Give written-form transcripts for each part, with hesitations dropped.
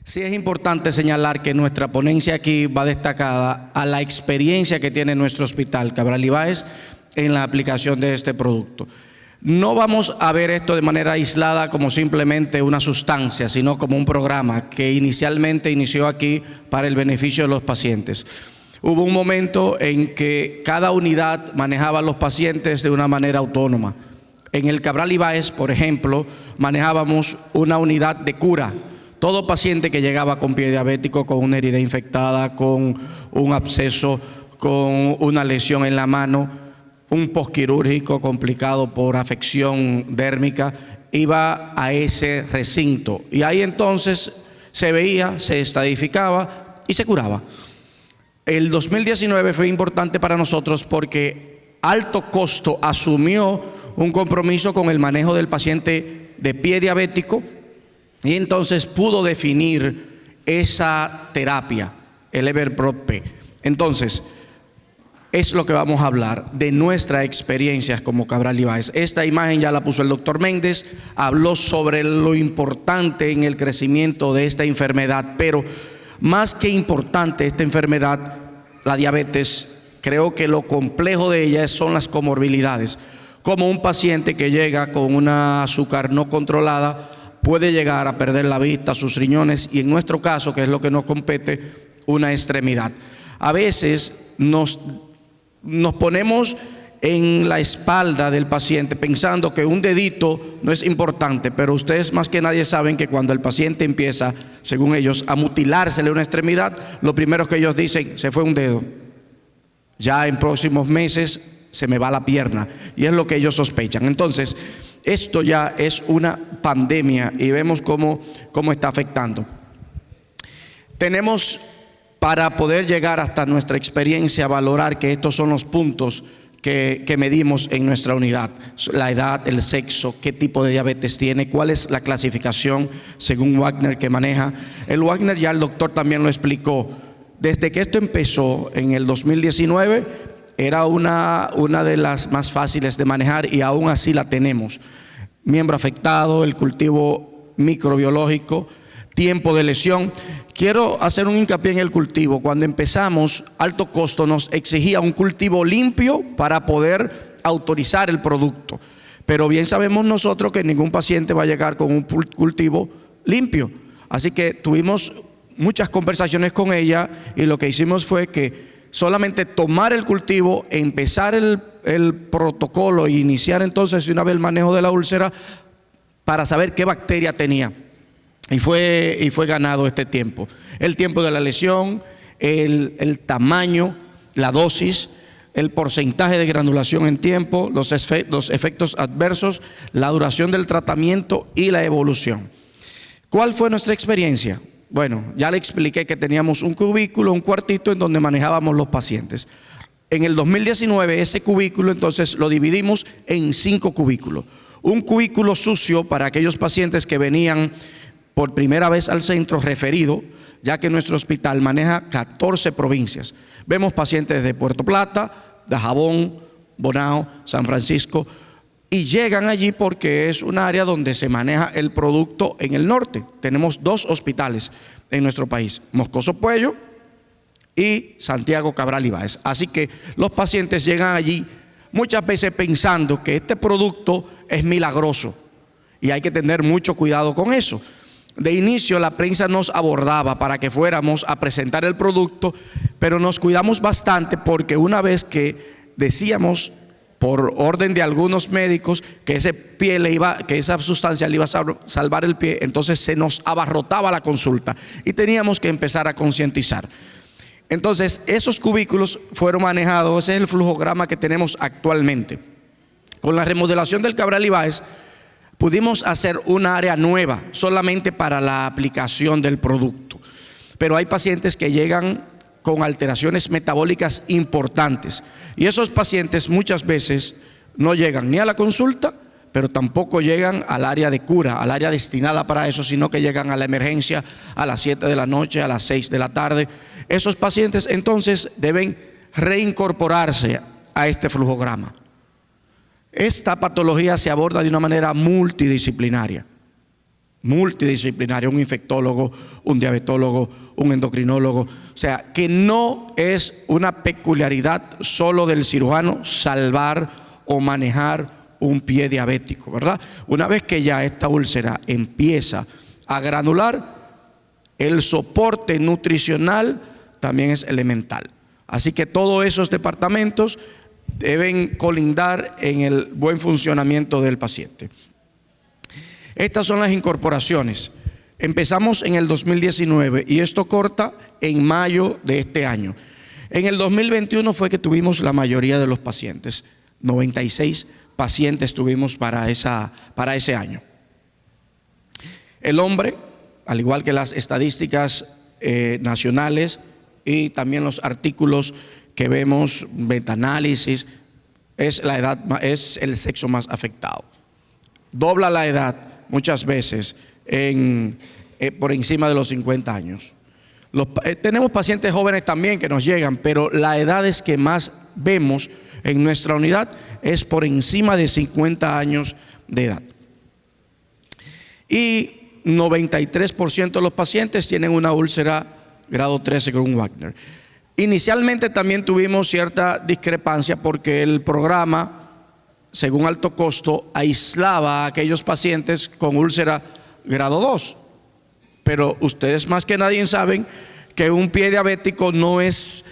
Sí es importante señalar que nuestra ponencia aquí va destacada a la experiencia que tiene nuestro hospital Cabral Ibáez en la aplicación de este producto. No vamos a ver esto de manera aislada como simplemente una sustancia, sino como un programa que inicialmente inició aquí para el beneficio de los pacientes. Hubo un momento en que cada unidad manejaba a los pacientes de una manera autónoma. En el Cabral Ibáez, por ejemplo, manejábamos una unidad de cura. Todo paciente que llegaba con pie diabético, con una herida infectada, con un absceso, con una lesión en la mano, un posquirúrgico complicado por afección dérmica, iba a ese recinto. Y ahí entonces se veía, se estadificaba y se curaba. El 2019 fue importante para nosotros porque Alto Costo asumió un compromiso con el manejo del paciente de pie diabético y entonces pudo definir esa terapia, el Everprop-P. Entonces, es lo que vamos a hablar de nuestra experiencia como Cabral Ibáez. Esta imagen ya la puso el doctor Méndez, habló sobre lo importante en el crecimiento de esta enfermedad, pero más que importante esta enfermedad, la diabetes, creo que lo complejo de ella son las comorbilidades. Como un paciente que llega con una azúcar no controlada puede llegar a perder la vista, sus riñones y en nuestro caso, que es lo que nos compete, una extremidad. A veces nos ponemos en la espalda del paciente pensando que un dedito no es importante, pero ustedes más que nadie saben que cuando el paciente empieza, según ellos, a mutilársele una extremidad, lo primero que ellos dicen, se fue un dedo. Ya en próximos meses se me va la pierna, y es lo que ellos sospechan. Entonces, esto ya es una pandemia y vemos cómo está afectando. Tenemos, para poder llegar hasta nuestra experiencia, valorar que estos son los puntos que medimos en nuestra unidad: la edad, el sexo, qué tipo de diabetes tiene, cuál es la clasificación según Wagner que maneja. El Wagner ya el doctor también lo explicó. Desde que esto empezó en el 2019, era una de las más fáciles de manejar y aún así la tenemos. Miembro afectado, el cultivo microbiológico, tiempo de lesión. Quiero hacer un hincapié en el cultivo. Cuando empezamos, Alto Costo nos exigía un cultivo limpio para poder autorizar el producto. Pero bien sabemos nosotros que ningún paciente va a llegar con un cultivo limpio. Así que tuvimos muchas conversaciones con ella y lo que hicimos fue que solamente tomar el cultivo, empezar el protocolo e iniciar entonces una vez el manejo de la úlcera para saber qué bacteria tenía. Y fue ganado este tiempo. El tiempo de la lesión, el tamaño, la dosis, el porcentaje de granulación en tiempo, los efectos adversos, la duración del tratamiento y la evolución. ¿Cuál fue nuestra experiencia? Bueno, ya le expliqué que teníamos un cubículo, un cuartito en donde manejábamos los pacientes. En el 2019 ese cubículo entonces lo dividimos en 5 cubículos. Un cubículo sucio para aquellos pacientes que venían por primera vez al centro referido, ya que nuestro hospital maneja 14 provincias. Vemos pacientes de Puerto Plata, de Dajabón, Bonao, San Francisco, y llegan allí porque es un área donde se maneja el producto en el norte. Tenemos 2 hospitales en nuestro país, Moscoso Puello y Santiago Cabral Ibáez. Así que los pacientes llegan allí muchas veces pensando que este producto es milagroso y hay que tener mucho cuidado con eso. De inicio la prensa nos abordaba para que fuéramos a presentar el producto, pero nos cuidamos bastante porque una vez que decíamos por orden de algunos médicos que esa sustancia le iba a salvar el pie, entonces se nos abarrotaba la consulta y teníamos que empezar a concientizar. Entonces esos cubículos fueron manejados, ese es el flujograma que tenemos actualmente. Con la remodelación del Cabral Ibáez pudimos hacer un área nueva solamente para la aplicación del producto, pero hay pacientes que llegan con alteraciones metabólicas importantes y esos pacientes muchas veces no llegan ni a la consulta, pero tampoco llegan al área de cura, al área destinada para eso, sino que llegan a la emergencia a las 7 de la noche, a las 6 de la tarde. Esos pacientes entonces deben reincorporarse a este flujograma. Esta patología se aborda de una manera multidisciplinaria. multidisciplinaria, un infectólogo, un diabetólogo, un endocrinólogo. O sea, que no es una peculiaridad solo del cirujano salvar o manejar un pie diabético, ¿verdad? Una vez que ya esta úlcera empieza a granular, el soporte nutricional también es elemental. Así que todos esos departamentos deben colindar en el buen funcionamiento del paciente. Estas son las incorporaciones. Empezamos en el 2019 y esto corta en mayo de este año. En el 2021 fue que tuvimos la mayoría de los pacientes. 96 pacientes tuvimos para ese año. El hombre, al igual que las estadísticas nacionales y también los artículos que vemos, metaanálisis, es el sexo más afectado. Dobla la edad muchas veces por encima de los 50 años. Tenemos pacientes jóvenes también que nos llegan, pero la edad es que más vemos en nuestra unidad es por encima de 50 años de edad. Y 93% de los pacientes tienen una úlcera grado 13 con un Wagner. Inicialmente también tuvimos cierta discrepancia porque el programa, según alto costo, aislaba a aquellos pacientes con úlcera grado 2. Pero ustedes más que nadie saben que un pie diabético no es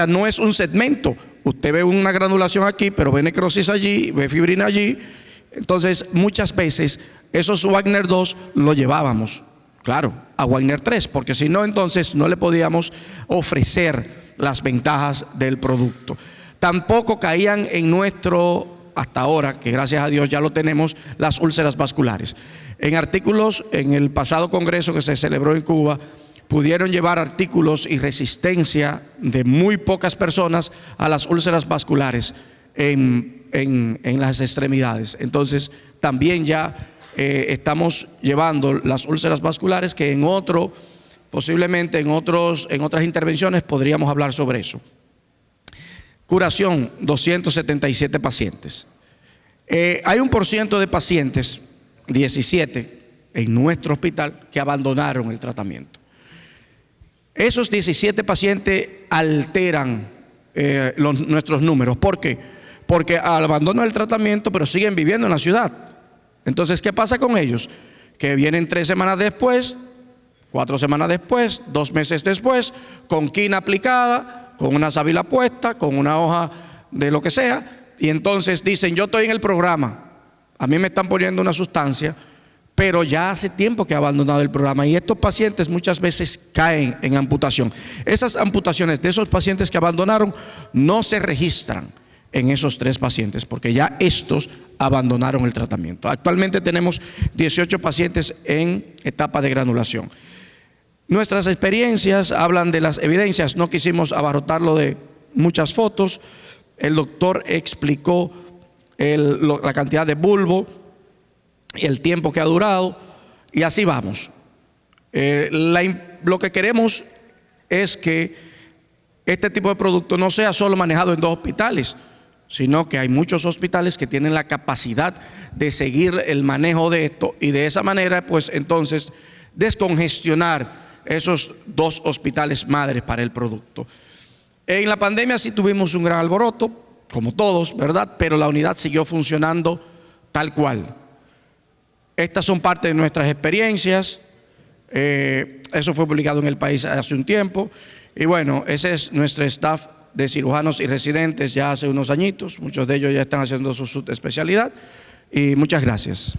no es un segmento. Usted ve una granulación aquí, pero ve necrosis allí, ve fibrina allí. Entonces, muchas veces esos Wagner 2 lo llevábamos, claro, a Wagner 3, porque si no, entonces no le podíamos ofrecer las ventajas del producto. Tampoco caían en nuestro, hasta ahora, que gracias a Dios ya lo tenemos, las úlceras vasculares. En artículos, en el pasado congreso que se celebró en Cuba, pudieron llevar artículos y resistencia de muy pocas personas a las úlceras vasculares en las extremidades. Entonces, también ya estamos llevando las úlceras vasculares que posiblemente en otras intervenciones podríamos hablar sobre eso. Curación, 277 pacientes. Hay un % de pacientes, 17, en nuestro hospital que abandonaron el tratamiento. Esos 17 pacientes alteran nuestros números. ¿Por qué? Porque abandonan el tratamiento, pero siguen viviendo en la ciudad. Entonces, ¿qué pasa con ellos? Que vienen 3 semanas después, 4 semanas después, 2 meses después, con quina aplicada, con una sábila puesta, con una hoja de lo que sea, y entonces dicen, yo estoy en el programa, a mí me están poniendo una sustancia, pero ya hace tiempo que ha abandonado el programa, y estos pacientes muchas veces caen en amputación. Esas amputaciones de esos pacientes que abandonaron no se registran en esos 3 pacientes, porque ya estos abandonaron el tratamiento. Actualmente tenemos 18 pacientes en etapa de granulación. Nuestras experiencias hablan de las evidencias, no quisimos abarrotarlo de muchas fotos. El doctor explicó la cantidad de bulbo, el tiempo que ha durado, y así vamos. Lo que queremos es que este tipo de producto no sea solo manejado en 2 hospitales, sino que hay muchos hospitales que tienen la capacidad de seguir el manejo de esto y de esa manera, pues entonces, descongestionar esos 2 hospitales madres para el producto. En la pandemia sí tuvimos un gran alboroto, como todos, ¿verdad? Pero la unidad siguió funcionando tal cual. Estas son parte de nuestras experiencias. Eso fue publicado en El País hace un tiempo. Y bueno, ese es nuestro staff de cirujanos y residentes ya hace unos añitos. Muchos de ellos ya están haciendo su subespecialidad. Y muchas gracias.